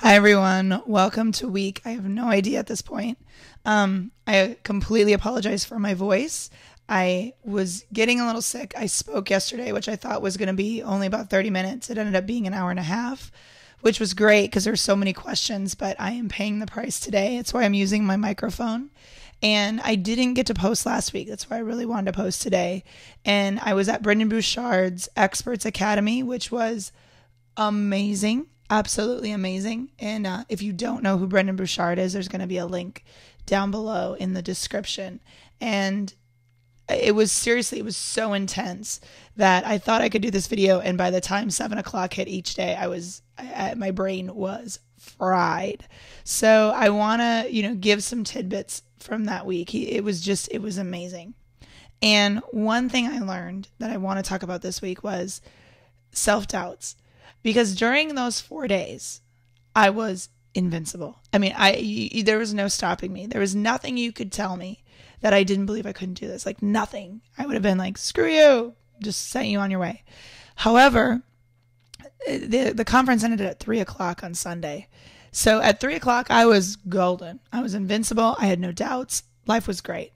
Hi everyone, welcome to week. I have no idea at this point. I completely apologize for my voice. I was getting a little sick. I spoke yesterday, which I thought was going to be only about 30 minutes. It ended up being an hour and a half, which was great because there's so many questions, but I am paying the price today. It's why I'm using my microphone. And I didn't get to post last week. That's why I really wanted to post today. And I was at Brendon Burchard's Experts Academy, which was amazing, absolutely amazing. And if you don't know who Brendon Burchard is, there's going to be a link down below in the description. And it was so intense that I thought I could do this video. And by the time 7 o'clock hit each day, my brain was fried. So I want to, give some tidbits from that week. It was amazing. And one thing I learned that I want to talk about this week was self-doubts. Because during those 4 days, I was invincible. I mean, there was no stopping me. There was nothing you could tell me that I didn't believe I couldn't do this. Like nothing. I would have been like, screw you, just sent you on your way. However, the conference ended at 3 o'clock on Sunday. So at 3 o'clock, I was golden. I was invincible. I had no doubts. Life was great.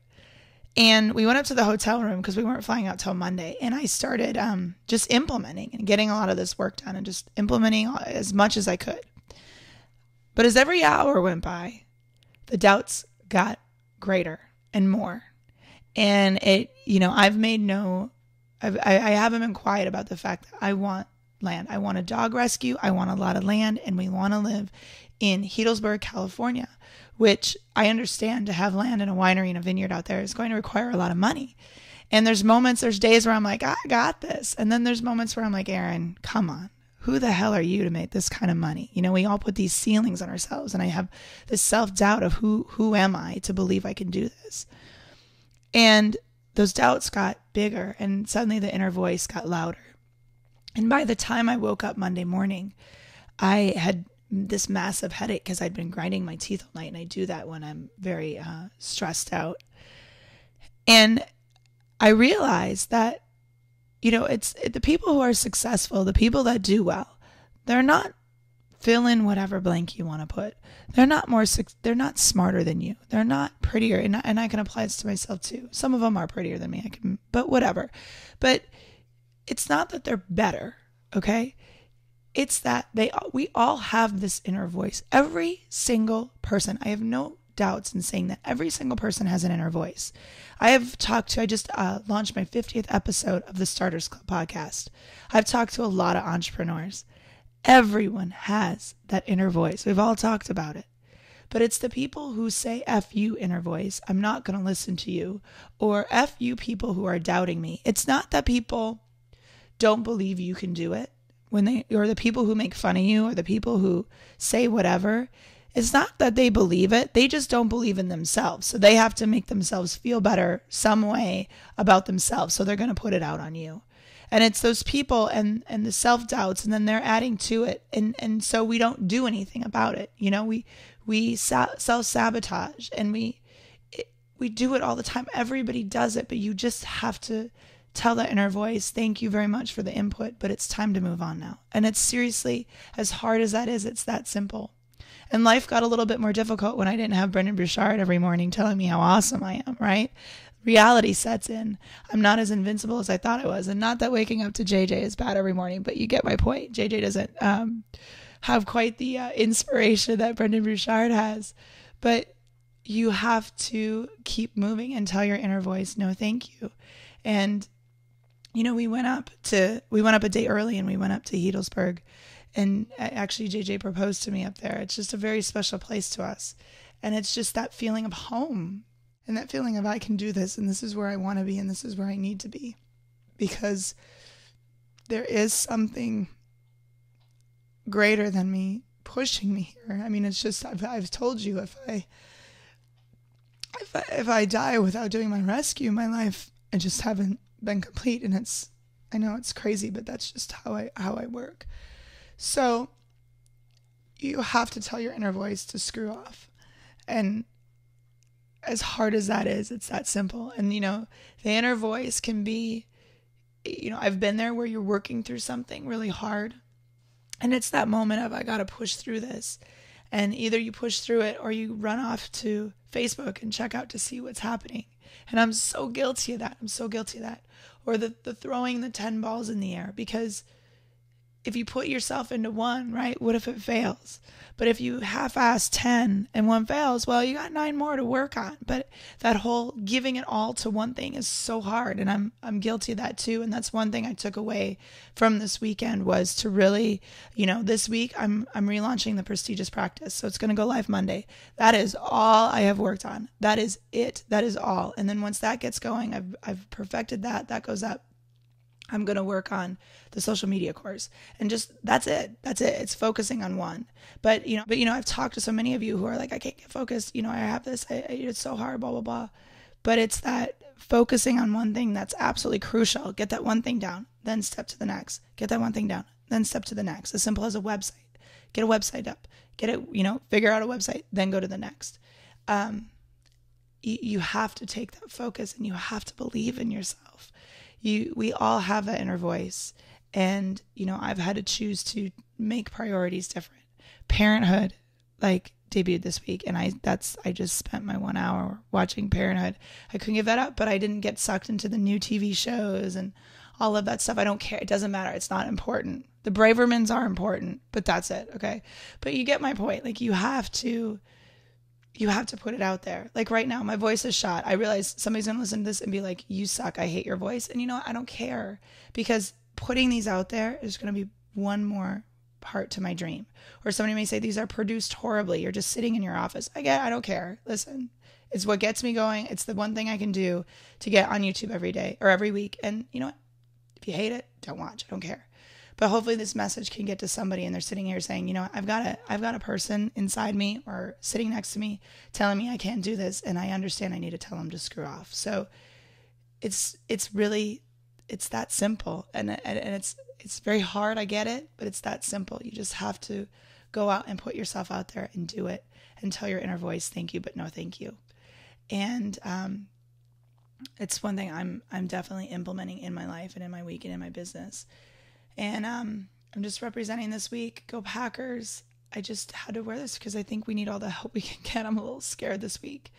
And we went up to the hotel room because we weren't flying out till Monday. And I started just implementing and getting a lot of this work done and just implementing as much as I could. But as every hour went by, the doubts got greater and more. And I haven't been quiet about the fact that I want land. I want a dog rescue. I want a lot of land. And we want to live in Healdsburg, California, which I understand to have land and a winery and a vineyard out there is going to require a lot of money. And there's days where I'm like, I got this. And then there's moments where I'm like, Aaron, come on. Who the hell are you to make this kind of money? We all put these ceilings on ourselves. And I have this self-doubt of who am I to believe I can do this? And those doubts got bigger and suddenly the inner voice got louder. And by the time I woke up Monday morning, I had this massive headache because I'd been grinding my teeth all night, and I do that when I'm very stressed out. And I realized that, it's the people who are successful, the people that do well, they're not fill in whatever blank you want to put. They're not smarter than you. They're not prettier, and I can apply this to myself too. Some of them are prettier than me. But whatever. But it's not that they're better, okay? It's that we all have this inner voice. Every single person, I have no doubts in saying that every single person has an inner voice. I just launched my 50th episode of the Starters Club podcast. I've talked to a lot of entrepreneurs. Everyone has that inner voice. We've all talked about it. But it's the people who say, F you, inner voice, I'm not going to listen to you. Or F you, people who are doubting me. It's not that people don't believe you can do it. Or the people who make fun of you, or the people who say whatever, it's not that they believe it. They just don't believe in themselves. So they have to make themselves feel better some way about themselves. So they're going to put it out on you. And it's those people and the self-doubts, and then they're adding to it. And so we don't do anything about it. We self-sabotage, and we do it all the time. Everybody does it, but you just have to tell that inner voice, thank you very much for the input, but it's time to move on now. And it's seriously, as hard as that is, it's that simple. And life got a little bit more difficult when I didn't have Brendon Burchard every morning telling me how awesome I am, right? Reality sets in. I'm not as invincible as I thought I was. And not that waking up to JJ is bad every morning, but you get my point. JJ doesn't have quite the inspiration that Brendon Burchard has. But you have to keep moving and tell your inner voice, no, thank you. And we went up a day early, and we went up to Healdsburg, and actually JJ proposed to me up there. It's just a very special place to us. And it's just that feeling of home, and that feeling of I can do this, and this is where I want to be, and this is where I need to be, because there is something greater than me pushing me here. I mean, it's just, I've told you, if I die without doing my rescue, my life, I just haven't been complete. And I know it's crazy, but that's just how I work. So you have to tell your inner voice to screw off. And as hard as that is, it's that simple. And, the inner voice can be, I've been there where you're working through something really hard And it's that moment of, I got to push through this. And either you push through it or you run off to Facebook and check out to see what's happening. And I'm so guilty of that. I'm so guilty of that. Or the throwing the 10 balls in the air, because if you put yourself into one, right, what if it fails? But if you half-ass 10 and one fails, well, you got 9 more to work on. But that whole giving it all to one thing is so hard. And I'm guilty of that too. And that's one thing I took away from this weekend, was to really, this week I'm relaunching the Prestigious Practice. So it's going to go live Monday. That is all I have worked on. That is it. That is all. And then once that gets going, I've perfected that. That goes up. I'm going to work on the social media course, and just, that's it. It's focusing on one. But I've talked to so many of you who are like, I can't get focused. I have this, it's so hard, blah, blah, blah. But it's that focusing on one thing that's absolutely crucial. Get that one thing down, then step to the next. Get that one thing down, then step to the next. As simple as a website. Get a website up, get it, figure out a website, then go to the next. You have to take that focus, and you have to believe in yourself. We all have that inner voice. And, I've had to choose to make priorities different. Parenthood, debuted this week. And I just spent my 1 hour watching Parenthood. I couldn't give that up, but I didn't get sucked into the new TV shows and all of that stuff. I don't care. It doesn't matter. It's not important. The Bravermans are important, but that's it. Okay. But you get my point. You have to put it out there. Right now, my voice is shot. I realize somebody's going to listen to this and be like, you suck. I hate your voice. And I don't care, because putting these out there is going to be one more part to my dream. Or somebody may say, these are produced horribly. You're just sitting in your office. I don't care. Listen, it's what gets me going. It's the one thing I can do to get on YouTube every day or every week. And you know what? If you hate it, don't watch. I don't care. But hopefully this message can get to somebody, and they're sitting here saying, I've got a person inside me or sitting next to me telling me I can't do this, and I understand I need to tell them to screw off. So it's that simple, and it's very hard. I get it, but it's that simple. You just have to go out and put yourself out there and do it, and tell your inner voice, thank you, but no thank you. And it's one thing I'm definitely implementing in my life and in my week and in my business. And I'm just representing this week. Go Packers. I just had to wear this because I think we need all the help we can get. I'm a little scared this week.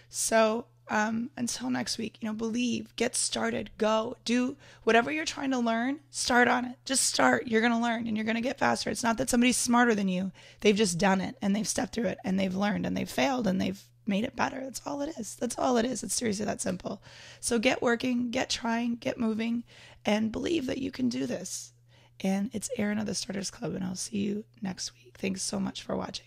So until next week, believe, get started, go, do whatever you're trying to learn, start on it. Just start. You're going to learn, and you're going to get faster. It's not that somebody's smarter than you. They've just done it, and they've stepped through it, and they've learned, and they've failed, and they've made it better. That's all it is. That's all it is. It's seriously that simple. So get working, get trying, get moving, and believe that you can do this. And it's Erin of the Starters Club, and I'll see you next week. Thanks so much for watching.